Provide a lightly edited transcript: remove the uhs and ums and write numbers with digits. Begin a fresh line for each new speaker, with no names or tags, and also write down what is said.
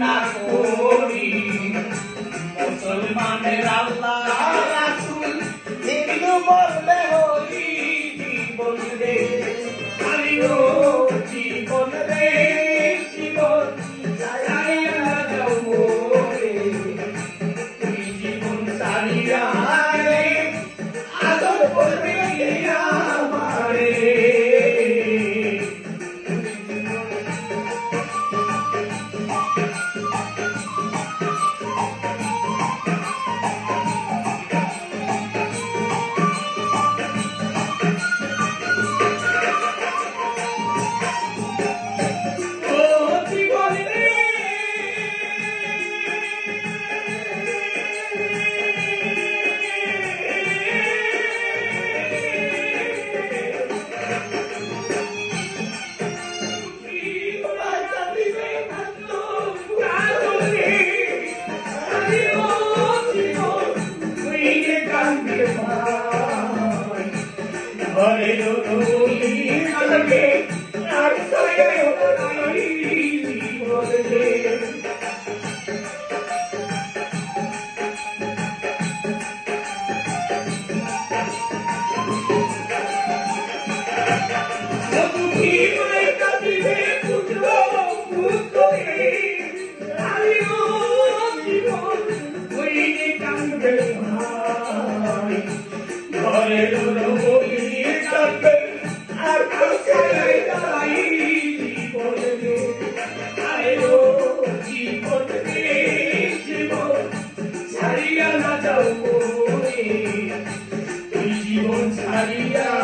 না করি মুসলমানের আল্লাহ রাসূল হিন্দু বলবে হরি জীবন রে আলিও জীবন রে জীবন ছাড়িয়া যাও মোরে তুই জীবন ছাড়িয়া রে আদর করবি আমারে Hare জীবন ছাড়িয়া